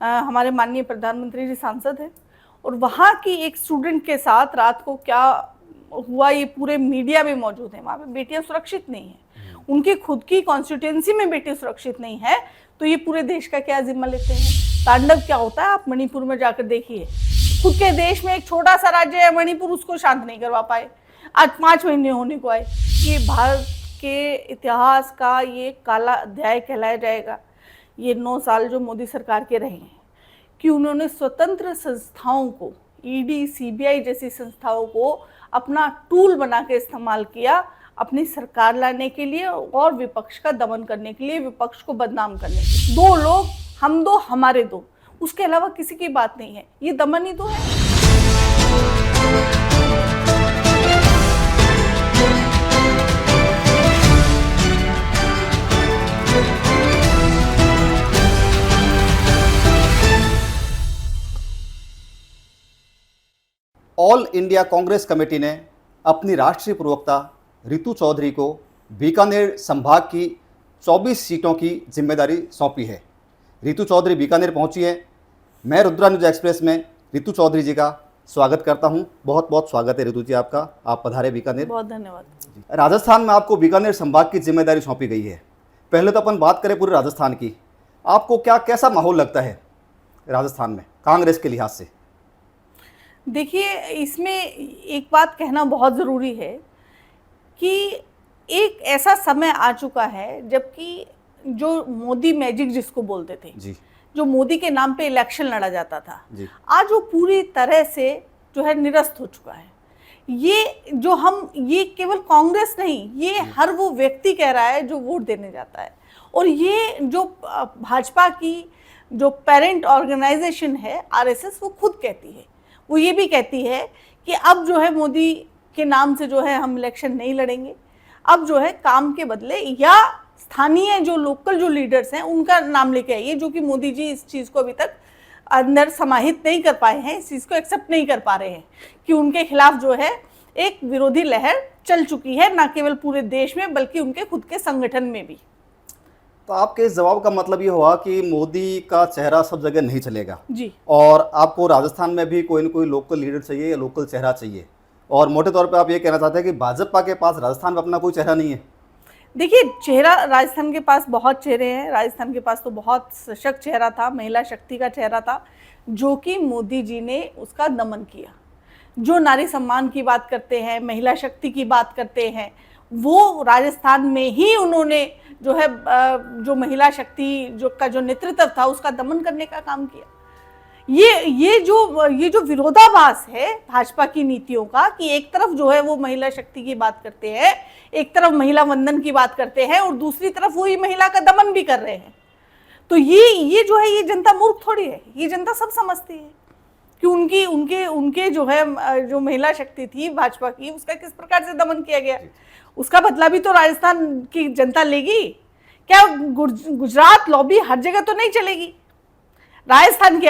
हमारे माननीय प्रधानमंत्री जी सांसद हैं, और वहाँ की एक स्टूडेंट के साथ रात को क्या हुआ ये पूरे मीडिया में मौजूद है। वहाँ पे बेटियां सुरक्षित नहीं है, उनकी खुद की कॉन्स्टिट्यूएंसी में बेटी सुरक्षित नहीं है, तो ये पूरे देश का क्या जिम्मा लेते हैं। तांडव क्या होता है आप मणिपुर में जाकर देखिए। खुद के देश में एक छोटा सा राज्य है मणिपुर, उसको शांत नहीं करवा पाए। आज 5 महीने होने को आए। ये भारत के इतिहास का ये काला अध्याय कहलाया जाएगा, ये 9 साल जो मोदी सरकार के रहे हैं, कि उन्होंने स्वतंत्र संस्थाओं को, ईडी सीबीआई जैसी संस्थाओं को अपना टूल बना के इस्तेमाल किया अपनी सरकार लाने के लिए और विपक्ष का दमन करने के लिए, विपक्ष को बदनाम करने के लिए। 2 लोग, हम 2 हमारे 2, उसके अलावा किसी की बात नहीं है। ये दमन ही तो है। ऑल इंडिया कांग्रेस कमेटी ने अपनी राष्ट्रीय प्रवक्ता रितु चौधरी को बीकानेर संभाग की 24 सीटों की जिम्मेदारी सौंपी है। रितु चौधरी बीकानेर पहुंची है। मैं रुद्रा न्यूज एक्सप्रेस में रितु चौधरी जी का स्वागत करता हूं। बहुत बहुत स्वागत है रितु जी आपका, आप पधारे बीकानेर। बहुत धन्यवाद। राजस्थान में आपको बीकानेर संभाग की जिम्मेदारी सौंपी गई है। पहले तो अपन बात करें पूरे राजस्थान की, आपको कैसा माहौल लगता है राजस्थान में कांग्रेस के लिहाज से? देखिए, इसमें एक बात कहना बहुत ज़रूरी है कि एक ऐसा समय आ चुका है जबकि जो मोदी मैजिक जिसको बोलते थे जी, जो मोदी के नाम पे इलेक्शन लड़ा जाता था, आज वो पूरी तरह से जो है निरस्त हो चुका है। ये केवल कांग्रेस नहीं, ये हर वो व्यक्ति कह रहा है जो वोट देने जाता है। और ये जो भाजपा की जो पेरेंट ऑर्गेनाइजेशन है आरएसएस, वो खुद कहती है, वो ये भी कहती है कि अब जो है मोदी के नाम से जो है हम इलेक्शन नहीं लड़ेंगे। अब जो है काम के बदले या स्थानीय जो लोकल जो लीडर्स हैं उनका नाम लेके आइए, जो कि मोदी जी इस चीज़ को अभी तक अंदर समाहित नहीं कर पाए हैं, इस चीज़ को एक्सेप्ट नहीं कर पा रहे हैं कि उनके खिलाफ जो है एक विरोधी लहर चल चुकी है, ना केवल पूरे देश में बल्कि उनके खुद के संगठन में भी। तो आपके इस जवाब का मतलब ये हुआ कि मोदी का चेहरा सब जगह नहीं चलेगा जी, और आपको राजस्थान में भी कोई न कोई लोकल लीडर चाहिए या लोकल चेहरा चाहिए। और मोटे तौर पे आप ये कहना चाहते हैं कि भाजपा के पास राजस्थान में अपना कोई चेहरा नहीं है? देखिए, चेहरा राजस्थान के पास बहुत चेहरे हैं। राजस्थान के पास तो बहुत सशक्त चेहरा था, महिला शक्ति का चेहरा था, जो कि मोदी जी ने उसका दमन किया। जो नारी सम्मान की बात करते हैं, महिला शक्ति की बात करते हैं, वो राजस्थान में ही उन्होंने जो है जो महिला शक्ति जो नेतृत्व था उसका दमन करने का काम किया। ये जो विरोधाभास है भाजपा की नीतियों का, कि एक तरफ जो है वो महिला शक्ति की बात करते हैं, एक तरफ महिला वंदन की बात करते हैं और दूसरी तरफ वही महिला का दमन भी कर रहे हैं, तो ये जो है ये जनता मूर्ख थोड़ी है। ये जनता सब समझती है कि उनके जो है जो महिला शक्ति थी भाजपा की, उसका किस प्रकार से दमन किया गया। उसका बदला भी तो राजस्थान की जनता लेगी। क्या गुजरात लॉबी हर जगह तो नहीं चलेगी? राजस्थान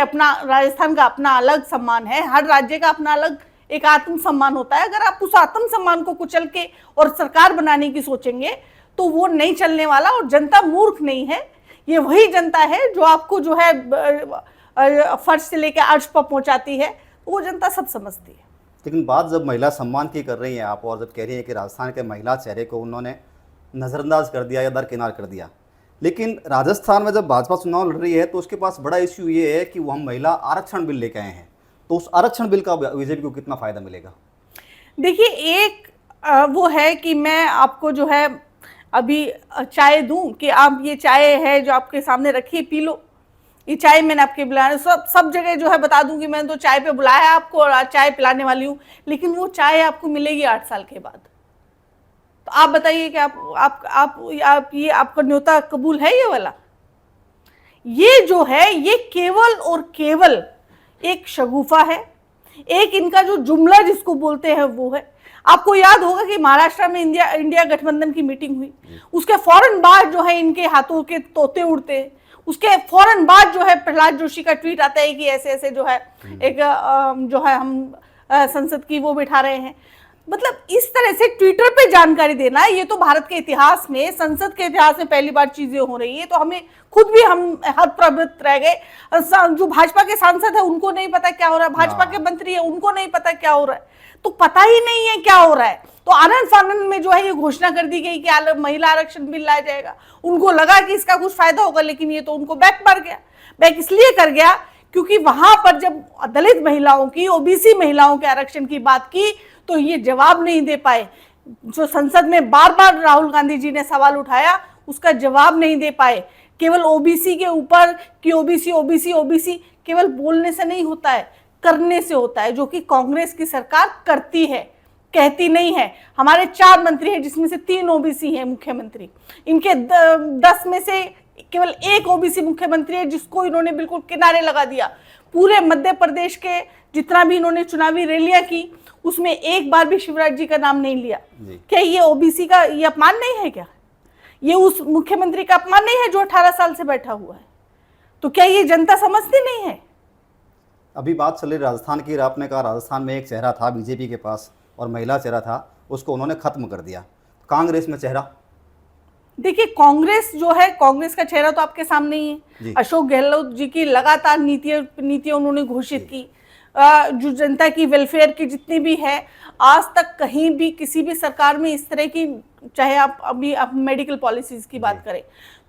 का अपना अलग सम्मान है, हर राज्य का अपना अलग एक आत्म सम्मान होता है। अगर आप उस आत्म सम्मान को कुचल के और सरकार बनाने की सोचेंगे तो वो नहीं चलने वाला। और जनता मूर्ख नहीं है, ये वही जनता है जो आपको जो है फर्श से लेकर अर्श पर पहुंचाती है, वो जनता सब समझती है। लेकिन बात जब महिला सम्मान की कर रही हैं आप, और जब कह रही हैं कि राजस्थान के महिला चेहरे को उन्होंने नज़रअंदाज कर दिया या दरकिनार कर दिया, लेकिन राजस्थान में जब भाजपा चुनाव लड़ रही है तो उसके पास बड़ा इश्यू ये है कि वो हम महिला आरक्षण बिल लेके आए हैं, तो उस आरक्षण बिल का बीजेपी को कितना फ़ायदा मिलेगा? देखिए, एक वो है कि मैं आपको जो है अभी चाय दूं कि आप ये चाय है जो आपके सामने रखी है, पी लो। ये चाय मैंने आपके बुलाया, सब जगह जो है बता दूं कि मैंने तो चाय पे बुलाया है आपको और आज चाय पिलाने वाली हूँ, लेकिन वो चाय आपको मिलेगी 8 साल के बाद। तो आप बताइए कि आप ये आपका न्योता कबूल है ये वाला? ये जो है ये केवल और केवल एक शगुफा है, एक इनका जो जुमला जिसको बोलते हैं वो है। आपको याद होगा कि महाराष्ट्र में इंडिया गठबंधन की मीटिंग हुई, उसके फौरन बाद जो है इनके हाथों के तोते उड़ते हैं। उसके फौरन बाद जो है प्रहलाद जोशी का ट्वीट आता है कि ऐसे ऐसे जो है एक जो है हम संसद की वो बिठा रहे हैं। मतलब इस तरह से ट्विटर पे जानकारी देना, ये तो भारत के इतिहास में, संसद के इतिहास में पहली बार चीजें हो रही है। तो हमें खुद भी हम हतप्रभावित रह गए। जो भाजपा के सांसद है उनको नहीं पता क्या हो रहा है, भाजपा के मंत्री है उनको नहीं पता क्या हो रहा है, तो पता ही नहीं है क्या हो रहा है। तो आनंद फानंद में जो है ये घोषणा कर दी गई कि महिला आरक्षण बिल लाया जाएगा। उनको लगा कि इसका कुछ फायदा होगा, लेकिन ये तो उनको बैक मार गया। बैक इसलिए कर गया क्योंकि वहां पर जब दलित महिलाओं की, ओबीसी महिलाओं के आरक्षण की बात की तो ये जवाब नहीं दे पाए। जो संसद में बार बार राहुल गांधी जी ने सवाल उठाया उसका जवाब नहीं दे पाए। केवल ओबीसी के ऊपर कि ओबीसी ओबीसी ओबीसी केवल बोलने से नहीं होता है, करने से होता है, जो कि कांग्रेस की सरकार करती है, कहती नहीं है। हमारे 4 मंत्री हैं जिसमें से 3 ओबीसी हैं मुख्यमंत्री। इनके 10 में से केवल 1 ओबीसी मुख्यमंत्री है जिसको इन्होंने बिल्कुल किनारे लगा दिया। पूरे मध्य प्रदेश के जितना भी इन्होंने चुनावी रैलियां की उसमें एक बार भी शिवराज जी का नाम नहीं लिया। क्या ये ओबीसी का ये अपमान नहीं है? क्या ये उस मुख्यमंत्री का अपमान नहीं है जो 18 साल से बैठा हुआ है? तो क्या ये जनता समझती नहीं है? अभी बात चल रही राजस्थान की। आपने कहा राजस्थान में एक चेहरा था बीजेपी के पास और महिला चेहरा था, उसको उन्होंने खत्म कर दिया। कांग्रेस में चेहरा, देखिए कांग्रेस जो है, कांग्रेस का चेहरा तो आपके सामने ही है। अशोक गहलोत जी की लगातार नीतियां उन्होंने घोषित की। जो जनता की वेलफेयर की जितनी भी है, आज तक कहीं भी किसी भी सरकार में इस तरह की, चाहे आप मेडिकल पॉलिसीज की बात करें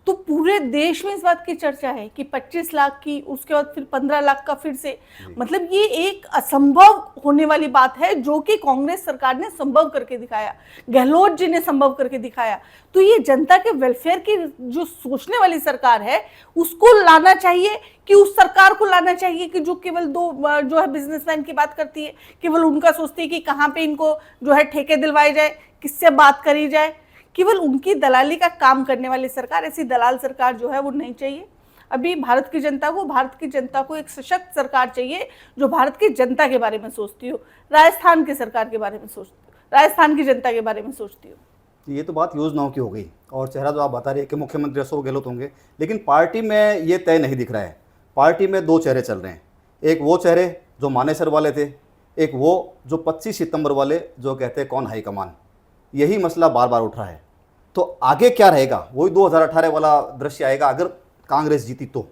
तो पूरे देश में इस बात की चर्चा है कि 25 लाख की, उसके बाद फिर 15 लाख का फिर से, मतलब ये एक असंभव होने वाली बात है जो कि कांग्रेस सरकार ने संभव करके दिखाया, गहलोत जी ने संभव करके दिखाया। तो ये जनता के वेलफेयर की जो सोचने वाली सरकार है उसको लाना चाहिए, कि उस सरकार को लाना चाहिए कि जो केवल 2 जो है बिजनेसमैन की बात करती है, केवल उनका सोचती है कि कहाँ पे इनको जो है ठेके दिलवाए जाए, किससे बात करी जाए, केवल उनकी दलाली का काम करने वाली सरकार। ऐसी दलाल सरकार जो है वो नहीं चाहिए। अभी भारत की जनता को एक सशक्त सरकार चाहिए जो भारत की जनता के बारे में सोचती हो, राजस्थान की सरकार के बारे में सोचती हो, राजस्थान की जनता के बारे में सोचती हो। ये तो बात योजनाओं की हो गई, और चेहरा जो आप बता रहे हैं कि मुख्यमंत्री अशोक गहलोत होंगे, लेकिन पार्टी में ये तय नहीं दिख रहा है। पार्टी में 2 चेहरे चल रहे हैं। एक वो चेहरे जो मानेसर वाले थे, एक वो जो 25 सितंबर वाले जो कहते हैं कौन हाईकमान। यही मसला बार बार उठ रहा है। तो आगे क्या रहेगा? वही 2018 वाला दृश्य आएगा अगर कांग्रेस जीती तो?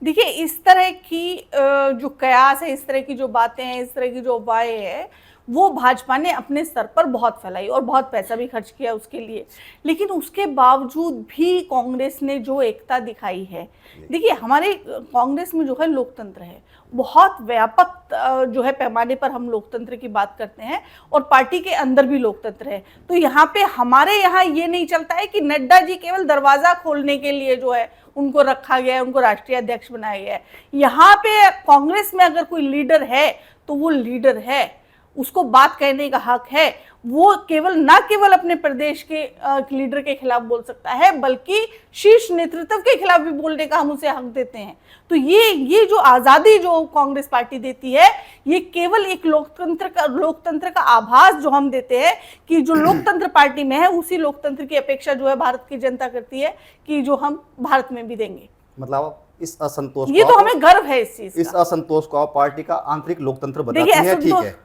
देखिए इस तरह की जो कयास है, इस तरह की जो बातें हैं, इस तरह की जो अफवाहें हैं, वो भाजपा ने अपने स्तर पर बहुत फैलाई और बहुत पैसा भी खर्च किया उसके लिए। लेकिन उसके बावजूद भी कांग्रेस ने जो एकता दिखाई है, देखिए हमारे कांग्रेस में जो है लोकतंत्र है, बहुत व्यापक जो है पैमाने पर हम लोकतंत्र की बात करते हैं, और पार्टी के अंदर भी लोकतंत्र है। तो यहाँ पे हमारे यहाँ ये नहीं चलता है कि नड्डा जी केवल दरवाजा खोलने के लिए जो है उनको रखा गया है, उनको राष्ट्रीय अध्यक्ष बनाया गया है। यहाँ पे कांग्रेस में अगर कोई लीडर है तो वो लीडर है, उसको बात कहने का हक है। वो ना केवल अपने प्रदेश के लीडर के खिलाफ बोल सकता है, बल्कि शीर्ष नेतृत्व के खिलाफ भी बोलने का हम उसे हक देते हैं। तो ये जो आज़ादी जो कांग्रेस पार्टी देती है, ये केवल एक लोकतंत्र का आभास जो हम देते हैं कि जो लोकतंत्र पार्टी में है उसी लोकतंत्र की अपेक्षा जो है भारत की जनता करती है कि जो हम भारत में भी देंगे। मतलब इस असंतोष, ये तो हमें गर्व है इस चीज, इस असंतोष को आप पार्टी का आंतरिक लोकतंत्र बताती है। ठीक है,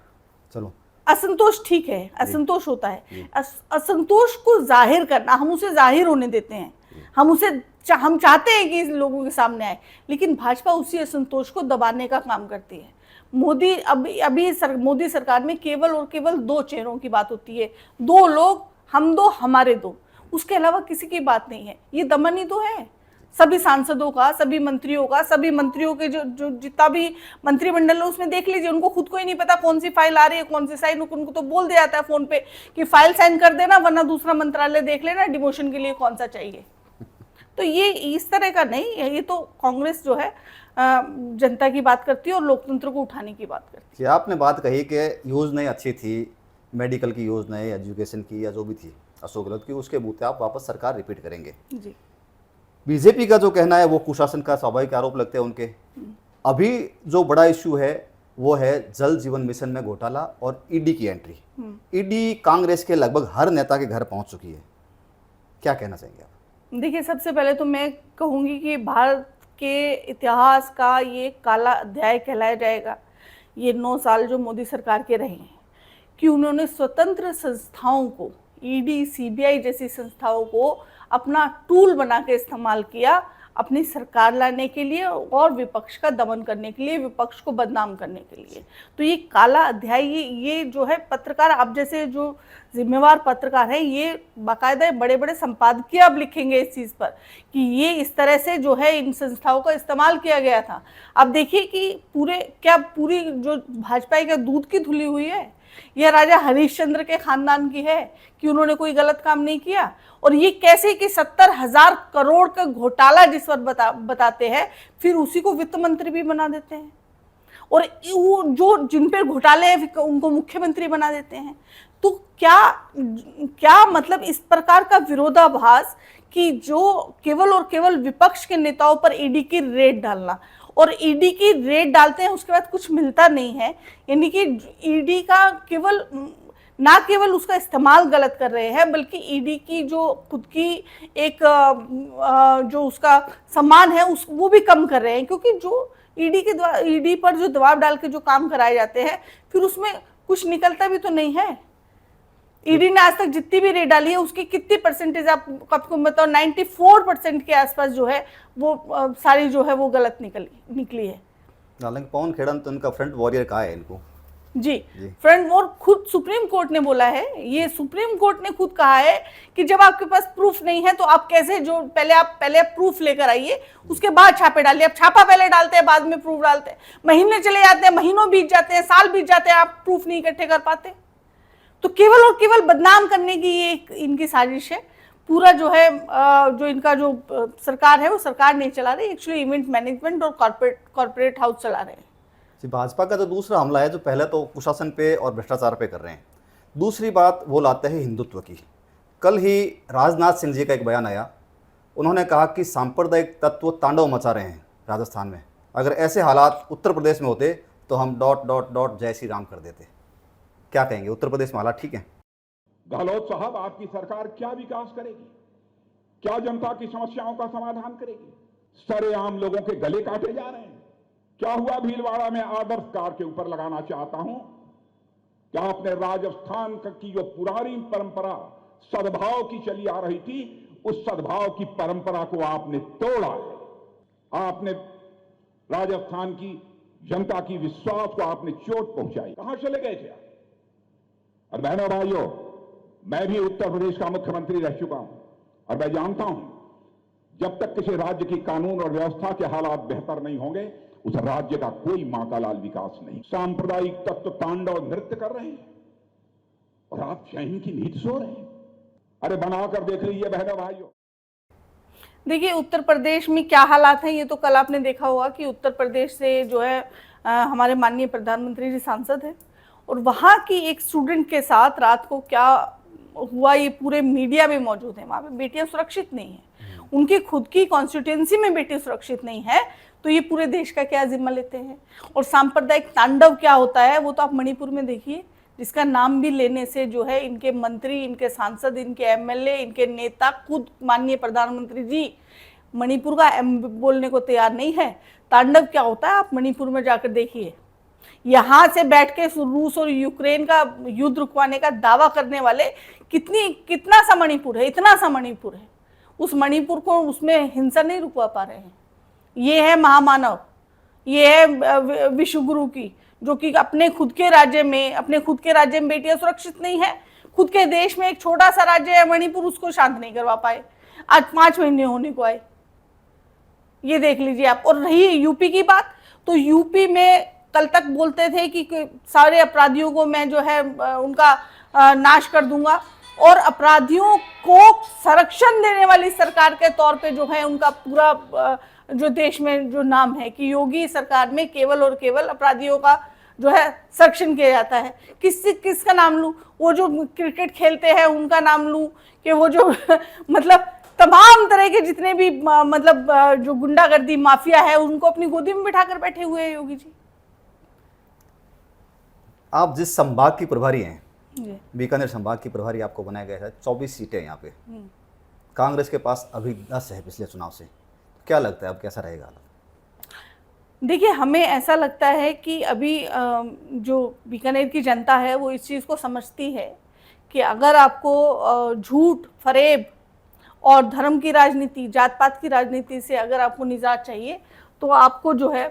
चलो असंतोष ठीक है, असंतोष होता है। असंतोष को जाहिर करना, हम उसे जाहिर होने देते हैं, हम चाहते हैं कि लोगों के सामने आए, लेकिन भाजपा उसी असंतोष को दबाने का काम करती है। मोदी सरकार में केवल और केवल 2 चेहरों की बात होती है, 2 लोग, हम 2 हमारे 2, उसके अलावा किसी की बात नहीं है। ये दमन ही तो है सभी सांसदों का, सभी मंत्रियों के जो जितना भी मंत्रिमंडल है उसमें देख लीजिए, उनको खुद को ही नहीं पता कौन सी फाइल आ रही है, कौन सी साइन। उनको तो बोल दिया जाता है फोन पे कि फाइल साइन कर देना, वरना दूसरा मंत्रालय देख लेना डिमोशन के लिए कौन सा चाहिए। तो ये इस तरह का नहीं है, ये तो कांग्रेस जो है जनता की बात करती है और लोकतंत्र को उठाने की बात करती है। आपने बात कही कि योजनाएं अच्छी थी, मेडिकल की योजनाएं, एजुकेशन की या जो भी थी अशोक गहलोत की, उसके बूते आप वापस सरकार रिपीट करेंगे। जी, बीजेपी का जो कहना है वो कुशासन का स्वाभाविक आरोप लगते हैं उनके। अभी जो बड़ा इश्यू है वो है जल जीवन मिशन में घोटाला और ईडी की एंट्री। ईडी कांग्रेस के लगभग हर नेता के घर पहुंच चुकी है, क्या कहना चाहेंगे आप? देखिए सबसे पहले तो मैं कहूंगी कि भारत के इतिहास का ये काला अध्याय कहलाया जाएगा, ये 9 साल जो मोदी सरकार के रहे हैं, कि उन्होंने स्वतंत्र संस्थाओं को, ईडी, सीबीआई जैसी संस्थाओं को अपना टूल बना के इस्तेमाल किया अपनी सरकार लाने के लिए और विपक्ष का दमन करने के लिए, विपक्ष को बदनाम करने के लिए। तो ये काला अध्याय, ये जो है पत्रकार, आप जैसे जो जिम्मेवार पत्रकार हैं, ये बाकायदा बड़े बड़े संपादकीय अब लिखेंगे इस चीज़ पर कि ये इस तरह से जो है इन संस्थाओं का इस्तेमाल किया गया था। अब देखिए कि पूरी जो भाजपा का दूध की धुली हुई है, यह राजा हरिश्चंद्र के खानदान की है कि उन्होंने कोई गलत काम नहीं किया। और ये कैसे कि 70,000 करोड़ का घोटाला जिस पर बताते हैं, फिर उसी को वित्त मंत्री भी बना देते हैं, और वो जो जिन पे घोटाले हैं उनको मुख्यमंत्री बना देते हैं। तो क्या मतलब इस प्रकार का विरोधाभास कि जो केवल और केवल विपक्ष के नेताओं पर ईडी की रेड डालना, और ईडी की रेड डालते हैं उसके बाद कुछ मिलता नहीं है, यानी कि ईडी का ना केवल उसका इस्तेमाल गलत कर रहे हैं, बल्कि ईडी की जो खुद की एक जो उसका सम्मान है वो भी कम कर रहे हैं, क्योंकि जो ईडी पर जो दबाव डाल के जो काम कराए जाते हैं फिर उसमें कुछ निकलता भी तो नहीं है। ईडी ने आज तक जितनी भी रेड डाली है उसकी कितनी परसेंटेज आपको बताओ, 94% के आसपास जो है वो सारी जो है वो गलत निकली है। हालांकि पवन खेड़ा तो उनका फ्रंट वॉरियर कहा है इनको जी फ्रंट, और खुद सुप्रीम कोर्ट ने बोला है, ये सुप्रीम कोर्ट ने खुद कहा है कि जब आपके पास प्रूफ नहीं है तो आप कैसे, जो पहले आप प्रूफ लेकर आइए, उसके बाद छापे डालिए। आप छापा पहले डालते हैं, बाद में प्रूफ डालते हैं, महीने चले जाते हैं, महीनों बीत जाते हैं, साल बीत जाते हैं, आप प्रूफ नहीं इकट्ठे कर पाते। तो केवल और केवल बदनाम करने की ये इनकी साजिश है। पूरा जो है जो इनका जो सरकार है वो सरकार नहीं चला रही, एक्चुअली इवेंट मैनेजमेंट और कॉर्पोरेट हाउस चला रहे हैं। भाजपा का जो दूसरा हमला है, जो पहले तो कुशासन पे और भ्रष्टाचार पे कर रहे हैं, दूसरी बात वो लाते हैं हिंदुत्व की। कल ही राजनाथ सिंह जी का एक बयान आया, उन्होंने कहा कि सांप्रदायिक तत्व तांडव मचा रहे हैं राजस्थान में, अगर ऐसे हालात उत्तर प्रदेश में होते तो हम ... जय श्री राम कर देते। क्या कहेंगे, उत्तर प्रदेश में हालात ठीक है? गहलोत साहब, आपकी सरकार क्या विकास करेगी? क्या जनता की समस्याओं का समाधान करेगी? सरेआम लोगों के गले काटे जा रहे हैं। क्या हुआ भीलवाड़ा में? आदर्श कार के ऊपर लगाना चाहता हूं। क्या आपने राजस्थान की जो पुरानी परंपरा सद्भाव की चली आ रही थी, उस सद्भाव की परंपरा को आपने तोड़ा है। आपने राजस्थान की जनता की विश्वास को आपने चोट पहुंचाई। कहां चले गए थे? और बहनों भाइयों, मैं भी उत्तर प्रदेश का मुख्यमंत्री रह चुका हूं और मैं जानता हूं, जब तक किसी राज्य की कानून और व्यवस्था के हालात बेहतर नहीं होंगे, उस राज्य का कोई मातालाल विकास नहीं। सांप्रदायिक तत्व तांडव नृत्य कर रहे हैं और आप चैन की नींद सो रहे हैं। अरे बनाकर देख लीजिए बहनों भाइयों। देखिए उत्तर प्रदेश में क्या हालात हैं, ये तो कल आपने देखा होगा कि उत्तर प्रदेश से जो है हमारे माननीय प्रधानमंत्री जी सांसद हैं, और वहाँ की एक स्टूडेंट के साथ रात को क्या हुआ ये पूरे मीडिया में मौजूद है। वहाँ पे बेटियां सुरक्षित नहीं है, उनकी खुद की कॉन्स्टिट्यूएंसी में बेटी सुरक्षित नहीं है, तो ये पूरे देश का क्या जिम्मा लेते हैं। और सांप्रदायिक तांडव क्या होता है वो तो आप मणिपुर में देखिए, जिसका नाम भी लेने से जो है इनके मंत्री, इनके सांसद, इनके एमएलए, इनके नेता, खुद माननीय प्रधानमंत्री जी मणिपुर का बोलने को तैयार नहीं है। तांडव क्या होता है आप मणिपुर में जाकर देखिए। यहाँ से बैठ के रूस और यूक्रेन का युद्ध रुकवाने का दावा करने वाले कितना सा मणिपुर है, इतना सा मणिपुर है, उस मणिपुर को उसमें हिंसा नहीं रुकवा पा रहे हैं। ये है महामानव, ये है विश्वगुरु की, जो कि अपने खुद के राज्य में बेटियां सुरक्षित नहीं है। खुद के देश में एक छोटा सा राज्य है मणिपुर, उसको शांत नहीं करवा पाए, आज 5 महीने होने को आए। ये देख लीजिए आप। और रही यूपी की बात, तो यूपी में कल तक बोलते थे कि सारे अपराधियों को मैं जो है उनका नाश कर दूंगा, और अपराधियों को संरक्षण देने वाली सरकार के तौर पे जो है उनका पूरा जो देश में जो नाम है कि योगी सरकार में केवल और केवल अपराधियों का जो है संरक्षण किया जाता है। किसका नाम लूं? वो जो क्रिकेट खेलते हैं उनका नाम लूं, कि वो जो मतलब तमाम तरह के जितने भी मतलब जो गुंडागर्दी माफिया है उनको अपनी गोदी में बिठाकर बैठे हुए हैं योगी जी। आप जिस संभाग की प्रभारी हैं, बीकानेर संभाग की प्रभारी आपको बनाया गया है, 24 सीटें यहाँ पे, कांग्रेस के पास अभी 10 है पिछले चुनाव से। क्या लगता है अब कैसा रहेगा? देखिए, हमें ऐसा लगता है कि अभी जो बीकानेर की जनता है वो इस चीज़ को समझती है कि अगर आपको झूठ, फरेब और धर्म की राजनीति, जात पात की राजनीति से अगर आपको निजात चाहिए तो आपको जो है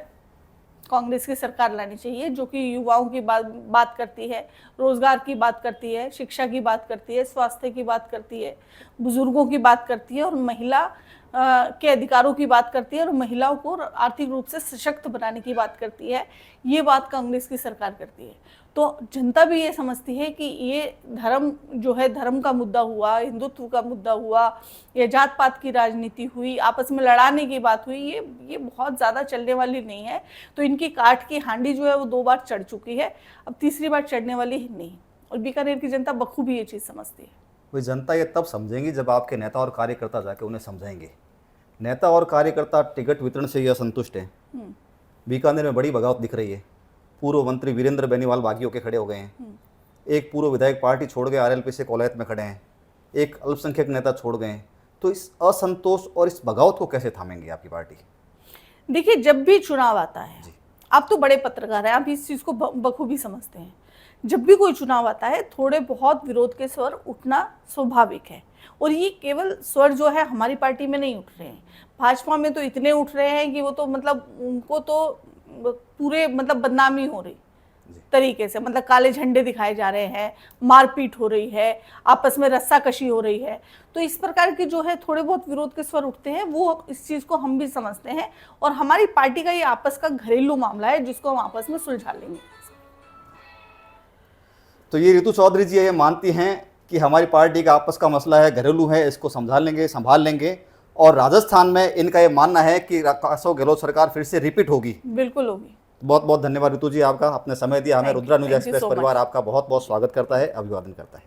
कांग्रेस की सरकार लानी चाहिए, जो कि युवाओं की बात करती है, रोजगार की बात करती है, शिक्षा की बात करती है, स्वास्थ्य की बात करती है, बुजुर्गों की बात करती है और महिला के अधिकारों की बात करती है और महिलाओं को आर्थिक रूप से सशक्त बनाने की बात करती है। ये बात कांग्रेस की सरकार करती है। तो जनता भी ये समझती है कि ये धर्म जो है, धर्म का मुद्दा हुआ, हिंदुत्व का मुद्दा हुआ, या जात पात की राजनीति हुई, आपस में लड़ाने की बात हुई, ये बहुत ज़्यादा चलने वाली नहीं है। तो इनकी काठ की हांडी जो है वो 2 बार चढ़ चुकी है, अब तीसरी बार चढ़ने वाली ही नहीं। और बीकानेर की जनता बखूबी ये चीज़ समझती है। वही जनता ये तब समझेंगी जब आपके नेता और कार्यकर्ता जाके उन्हें समझाएंगे। नेता और कार्यकर्ता टिकट वितरण से ही असंतुष्ट हैं। बीकानेर में बड़ी बगावत दिख रही है। पूर्व मंत्री वीरेंद्र बेनीवाल बागी होकर खड़े हो गए हैं। एक पूर्व विधायक पार्टी छोड़ गए, आरएलपी से कौलायत में खड़े हैं। एक अल्पसंख्यक नेता छोड़ गए हैं। तो इस असंतोष और इस बगावत को कैसे थामेंगे आपकी पार्टी? देखिए, जब भी चुनाव आता है, आप तो बड़े पत्रकार हैं, आप इस चीज़ को बखूबी समझते हैं। जब भी कोई चुनाव आता है, थोड़े बहुत विरोध के स्वर उठना स्वाभाविक है। और ये केवल स्वर जो है हमारी पार्टी में नहीं उठ रहे हैं, भाजपा में तो इतने उठ रहे हैं कि वो तो मतलब उनको तो पूरे मतलब बदनामी हो रही तरीके से, मतलब काले झंडे दिखाए जा रहे हैं, मारपीट हो रही है, आपस में रस्साकशी हो रही है। तो इस प्रकार के जो है थोड़े बहुत विरोध के स्वर उठते हैं, वो इस चीज़ को हम भी समझते हैं। और हमारी पार्टी का ये आपस का घरेलू मामला है जिसको हम आपस में सुलझा लेंगे। तो ये रितु चौधरी जी ये मानती हैं कि हमारी पार्टी का आपस का मसला है, घरेलू है, इसको संभाल लेंगे। और राजस्थान में इनका ये मानना है कि अशोक गहलोत सरकार फिर से रिपीट होगी। बिल्कुल होगी। बहुत बहुत धन्यवाद रितु जी आपका, अपने समय दिया हमें। Rudra news Thank you express so much. परिवार आपका बहुत बहुत स्वागत करता है, अभिवादन करता है।